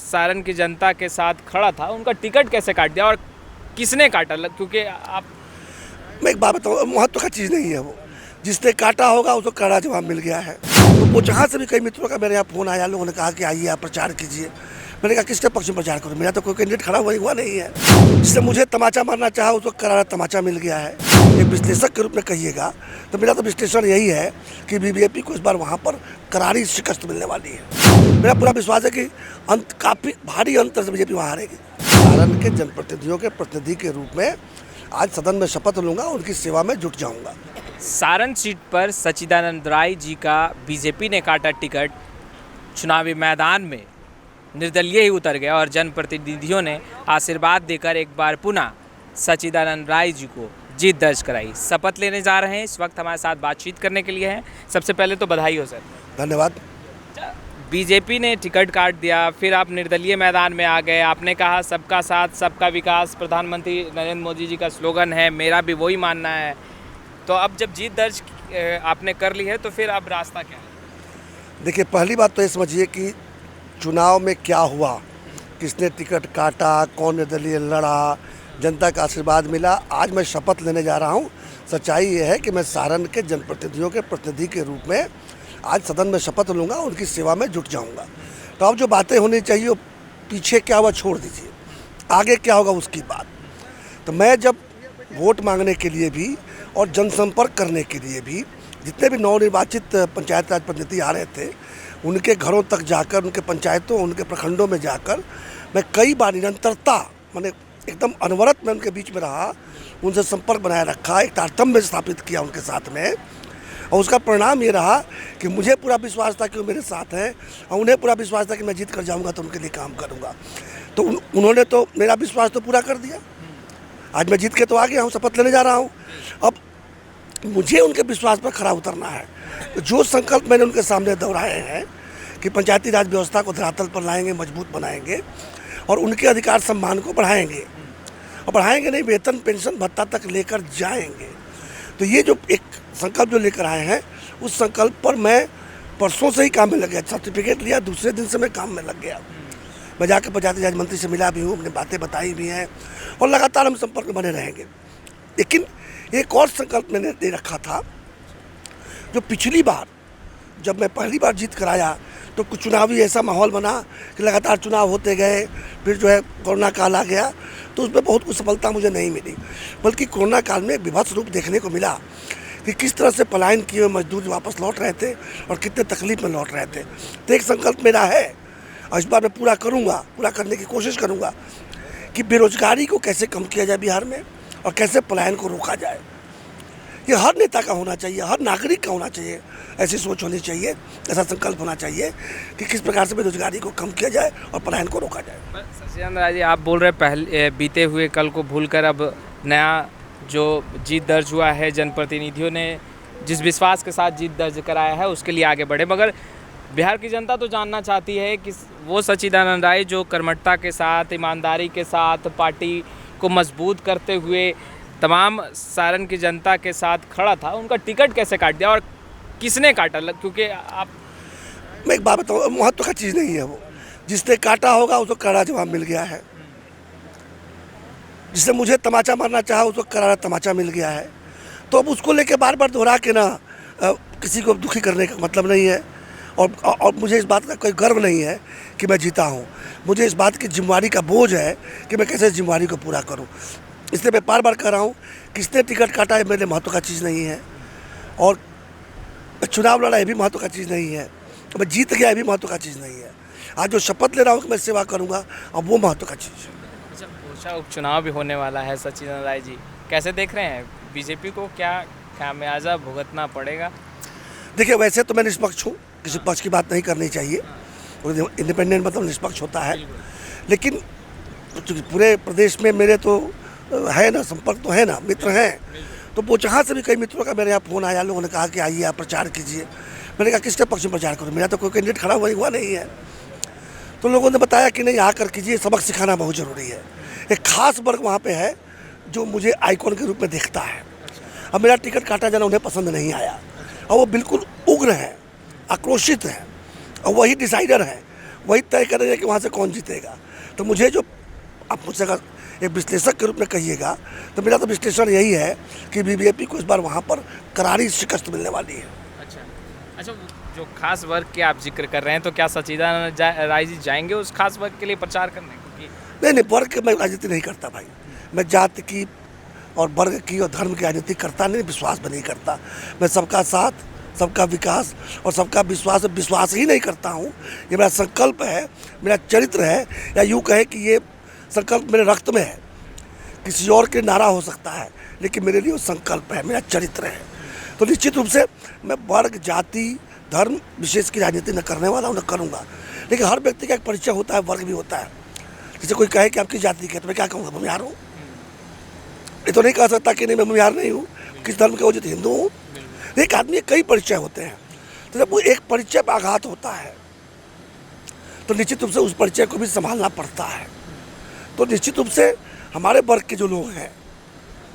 सारण की जनता के साथ खड़ा था, उनका टिकट कैसे काट दिया और किसने काटा? क्योंकि आप मैं एक बात बताऊँ, महत्व का चीज़ नहीं है वो। जिसने काटा होगा उसको कड़ा जवाब मिल गया है। तो वो जहाँ से भी कई मित्रों का मेरे यहाँ फ़ोन आया, लोगों ने कहा कि आइए आप प्रचार कीजिए। मैंने कहा किसके पक्ष में प्रचार करूँ, मेरा तो कोई कैंडिडेट खड़ा हुआ नहीं है। जिसने मुझे तमाचा मारना चाहा उसको करारा तमाचा मिल गया है। एक विश्लेषक के रूप में कहिएगा तो मेरा तो विश्लेषण यही है कि बीजेपी को इस बार वहाँ पर करारी शिकस्त मिलने वाली है। मेरा पूरा विश्वास है कि काफ़ी भारी अंतर से बीजेपी वहाँ हारेगी। सारण के जनप्रतिनिधियों के प्रतिनिधि के रूप में आज सदन में शपथ लूँगा, उनकी सेवा में जुट जाऊँगा। सारण सीट पर सच्चिदानंद राय जी का बीजेपी ने काटा टिकट। चुनावी मैदान में निर्दलीय ही उतर गया और जनप्रतिनिधियों ने आशीर्वाद देकर एक बार पुनः सच्चिदानंद राय जी को जीत दर्ज कराई। शपथ लेने जा रहे हैं, इस वक्त हमारे साथ बातचीत करने के लिए हैं। सबसे पहले तो बधाई हो सर। धन्यवाद। बीजेपी ने टिकट काट दिया, फिर आप निर्दलीय मैदान में आ गए। आपने कहा सबका साथ सबका विकास, प्रधानमंत्री नरेंद्र मोदी जी का स्लोगन है, मेरा भी वही मानना है। तो अब जब जीत दर्ज आपने कर ली है तो फिर अब रास्ता क्या है? देखिए, पहली बात तो ये समझिए कि चुनाव में क्या हुआ, किसने टिकट काटा, कौन निर्दलीय लड़ा, जनता का आशीर्वाद मिला। आज मैं शपथ लेने जा रहा हूँ। सच्चाई ये है कि मैं सारण के जनप्रतिनिधियों के प्रतिनिधि के रूप में आज सदन में शपथ लूँगा, उनकी सेवा में जुट जाऊँगा। तो अब जो बातें होनी चाहिए, पीछे क्या हुआ छोड़ दीजिए, आगे क्या होगा उसकी बात। तो मैं जब वोट मांगने के लिए भी और जनसंपर्क करने के लिए भी जितने भी नवनिर्वाचित पंचायत राज प्रतिनिधि आ रहे थे, उनके घरों तक जाकर, उनके पंचायतों, उनके प्रखंडों में जाकर मैं कई बार निरंतरता, मैंने एकदम अनवरत में उनके बीच में रहा, उनसे संपर्क बनाए रखा, एक तारतम्य स्थापित किया उनके साथ में। और उसका परिणाम ये रहा कि मुझे पूरा विश्वास था कि वो मेरे साथ हैं और उन्हें पूरा विश्वास था कि मैं जीत कर जाऊँगा तो उनके लिए काम करूँगा। तो उन्होंने तो मेरा विश्वास तो पूरा कर दिया। आज मैं जीत के तो आ गया हूँ, शपथ लेने जा रहा हूँ। अब मुझे उनके विश्वास पर खरा उतरना है। तो जो संकल्प मैंने उनके सामने दोहराए हैं कि पंचायती राज व्यवस्था को धरातल पर लाएंगे, मजबूत बनाएंगे और उनके अधिकार सम्मान को बढ़ाएंगे, और बढ़ाएंगे नहीं, वेतन पेंशन भत्ता तक लेकर जाएंगे। तो ये जो एक संकल्प जो लेकर आए हैं, उस संकल्प पर मैं परसों से ही काम में लग गया। सर्टिफिकेट लिया, दूसरे दिन से मैं काम में लग गया। मैं जाकर पंचायती राज मंत्री से मिला भी हूँ, अपनी बातें बताई भी हैं और लगातार हम संपर्क में बने रहेंगे। लेकिन एक और संकल्प मैंने दे रखा था, जो पिछली बार जब मैं पहली बार जीत कर आया तो कुछ चुनावी ऐसा माहौल बना कि लगातार चुनाव होते गए, फिर जो है कोरोना काल आ गया, तो उसमें बहुत कुछ सफलता मुझे नहीं मिली। बल्कि कोरोना काल में विभत्स रूप देखने को मिला कि किस तरह से पलायन किए हुए मजदूर वापस लौट रहे थे और कितने तकलीफ में लौट रहे थे। तो एक संकल्प मेरा है और इस बार मैं पूरा करूँगा, पूरा करने की कोशिश करूँगा कि बेरोजगारी को कैसे कम किया जाए बिहार में और कैसे पलायन को रोका जाए। ये हर नेता का होना चाहिए, हर नागरिक का होना चाहिए, ऐसी सोच होनी चाहिए, ऐसा संकल्प होना चाहिए कि किस प्रकार से बेरोजगारी को कम किया जाए और पलायन को रोका जाए। सच्चिदानंद राय जी, आप बोल रहे पहले बीते हुए कल को भूलकर अब नया जो जीत दर्ज हुआ है, जनप्रतिनिधियों ने जिस विश्वास के साथ जीत दर्ज कराया है उसके लिए आगे बढ़े। मगर बिहार की जनता तो जानना चाहती है कि वो सच्चिदानंद राय जो कर्मठता के साथ, ईमानदारी के साथ पार्टी को मजबूत करते हुए तमाम सारण की जनता के साथ खड़ा था, उनका टिकट कैसे काट दिया और किसने काटा? क्योंकि आप मैं एक बात बताऊँ, महत्व का चीज़ नहीं है वो। जिसने काटा होगा उसको कड़ा जवाब मिल गया है। जिसने मुझे तमाचा मारना चाहा उसको करारा तमाचा मिल गया है। तो अब उसको लेके बार बार दोहरा के ना किसी को दुखी करने का मतलब नहीं है। और मुझे इस बात का कोई गर्व नहीं है कि मैं जीता हूँ। मुझे इस बात की जिम्मेवारी का बोझ है कि मैं कैसे जिम्मेवारी को पूरा करूँ। इसलिए मैं बार बार कह रहा हूँ, किसने टिकट काटा है मेरे महत्व का चीज़ नहीं है, और चुनाव लड़ा ये भी महत्व का चीज़ नहीं है, तो मैं जीत गया ये भी महत्व का चीज़ नहीं है। आज जो शपथ ले रहा हूँ कि मैं सेवा करूँगा, अब वो महत्व का चीज़ है। अच्छा, ओरछा उपचुनाव भी होने वाला है। सच्चिदानंद राय जी कैसे देख रहे हैं, बीजेपी को क्या खामियाजा भुगतना पड़ेगा? देखिए, वैसे तो मैं निष्पक्ष हूँ, किसी पक्ष की बात नहीं करनी चाहिए, इंडिपेंडेंट मतलब निष्पक्ष होता है। लेकिन पूरे प्रदेश में मेरे तो है ना, संपर्क तो है ना, मित्र हैं। तो वो जहाँ से भी कई मित्रों का मेरे यहाँ फ़ोन आया, लोगों ने कहा कि आइए आप प्रचार कीजिए। मैंने कहा किसके पक्ष में प्रचार करूँ, मेरा तो कोई कैंडिडेट खड़ा हुआ नहीं है। तो लोगों ने बताया कि नहीं, आकर कीजिए, सबक सिखाना बहुत ज़रूरी है। एक खास वर्ग वहाँ पे है जो मुझे आइकॉन के रूप में देखता है। अब मेरा टिकट काटा जाना उन्हें पसंद नहीं आया और वो बिल्कुल उग्र हैं, आक्रोशित हैं और वही डिसाइडर हैं। वही तय करेंगे कि वहाँ से कौन जीतेगा। तो मुझे जो आप मुझसे अगर एक विश्लेषक के रूप में कहिएगा तो मेरा तो विश्लेषण यही है कि बीजेपी को इस बार वहाँ पर करारी शिकस्त मिलने वाली है। अच्छा, जो खास वर्ग के आप जिक्र कर रहे हैं, तो क्या सचिदानंद राय जी जाएंगे उस खास वर्ग के लिए प्रचार करने? क्योंकि नहीं, वर्ग की मैं राजनीति नहीं करता भाई। मैं जाति की और वर्ग की और धर्म की राजनीति करता नहीं, विश्वास भी नहीं करता। मैं सबका साथ, सबका विकास और सबका विश्वास ही नहीं करता हूँ। ये मेरा संकल्प है, मेरा चरित्र है, या यूँ कहे कि ये संकल्प मेरे रक्त में है। किसी और के नारा हो सकता है, लेकिन मेरे लिए वो संकल्प है, मेरा चरित्र है। तो निश्चित रूप से मैं वर्ग, जाति, धर्म विशेष की राजनीति न करने वाला हूँ, न करूँगा। लेकिन हर व्यक्ति का एक परिचय होता है, वर्ग भी होता है। जैसे कोई कहे कि आपकी जाति क्या, तो मैं क्या कहूँगा, भूमिहार हूँ। ये तो नहीं कह सकता कि नहीं मैं भूमिहार नहीं हूँ, किस धर्म के हो, तो हिंदू हूँ। एक आदमी कई परिचय होते हैं, तो जब वो एक परिचय पर आघात होता है तो निश्चित रूप से उस परिचय को भी संभालना पड़ता है। तो निश्चित रूप से हमारे वर्ग के जो लोग हैं,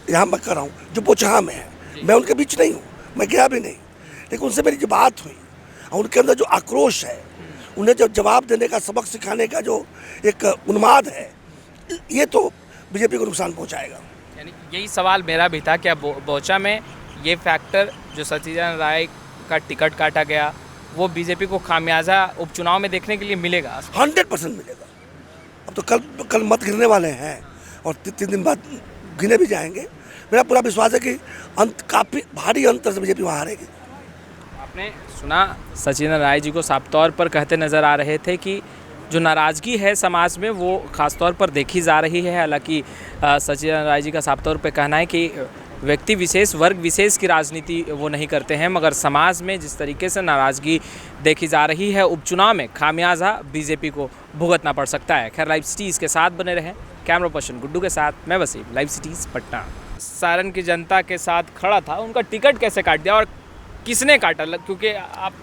यहाँ मैं कर रहा हूँ, जो बोचहा में है, मैं उनके बीच नहीं हूँ, मैं गया भी नहीं, लेकिन उनसे मेरी जो बात हुई और उनके अंदर जो आक्रोश है, उन्हें जो जवाब देने का, सबक सिखाने का जो एक उन्माद है, ये तो बीजेपी को नुकसान पहुँचाएगा। यानी यही सवाल मेरा भी था, क्या बोचा में ये फैक्टर जो सचिदानंद राय का टिकट काटा गया, वो बीजेपी को खामियाजा उपचुनाव में देखने के लिए मिलेगा? 100% मिलेगा। अब तो कल मत गिरने वाले हैं और 3 दिन बाद गिने भी जाएंगे। मेरा पूरा विश्वास है कि काफ़ी भारी अंतर से बीजेपी वहाँ हारेगी। आपने सुना, सचिदानंद राय जी को साफ तौर पर कहते नज़र आ रहे थे कि जो नाराज़गी है समाज में, वो ख़ास तौर पर देखी जा रही है। हालांकि सचिदानंद राय जी का साफ तौर पर कहना है कि व्यक्ति विशेष, वर्ग विशेष की राजनीति वो नहीं करते हैं, मगर समाज में जिस तरीके से नाराज़गी देखी जा रही है, उपचुनाव में खामियाजा बीजेपी को भुगतना पड़ सकता है। खैर, लाइव सिटीज़ के साथ बने रहें। कैमरा पर्सन गुड्डू के साथ मैं वसीम, लाइव सिटीज़ पटना। सारण की जनता के साथ खड़ा था, उनका टिकट कैसे काट दिया और किसने काटा? क्योंकि आप,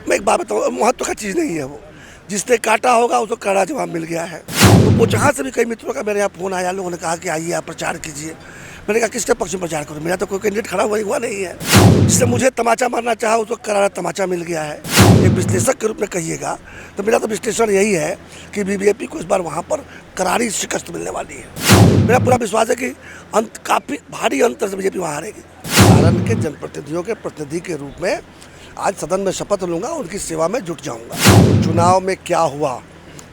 मैं एक बात बताऊँ, महत्व का चीज़ नहीं है वो, जिसने काटा होगा उसको कड़ा जवाब मिल गया है। तो वो जहाँ से भी कई मित्रों का मेरे यहाँ फ़ोन आया, लोगों ने कहा कि आइए आप प्रचार कीजिए। मैंने कहा किसके पक्ष में प्रचार करूँ, मेरा तो कोई कैंडिडेट खड़ा हुआ नहीं है। जिससे मुझे तमाचा मारना चाहा, उसको करारा तमाचा मिल गया है। एक विश्लेषक के रूप में कहिएगा तो मेरा तो विश्लेषण यही है कि बीजेपी को इस बार वहाँ पर करारी शिकस्त मिलने वाली है। मेरा पूरा विश्वास है कि काफ़ी भारी अंतर से बीजेपी वहाँ हारेगी। सारण के जनप्रतिनिधियों के प्रतिनिधि के रूप में आज सदन में शपथ लूँगा, उनकी सेवा में जुट जाऊँगा। चुनाव में क्या हुआ,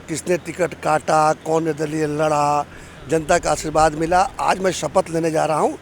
किसने टिकट काटा, कौन निर्दलीय लड़ा, जनता का आशीर्वाद मिला, आज मैं शपथ लेने जा रहा हूँ।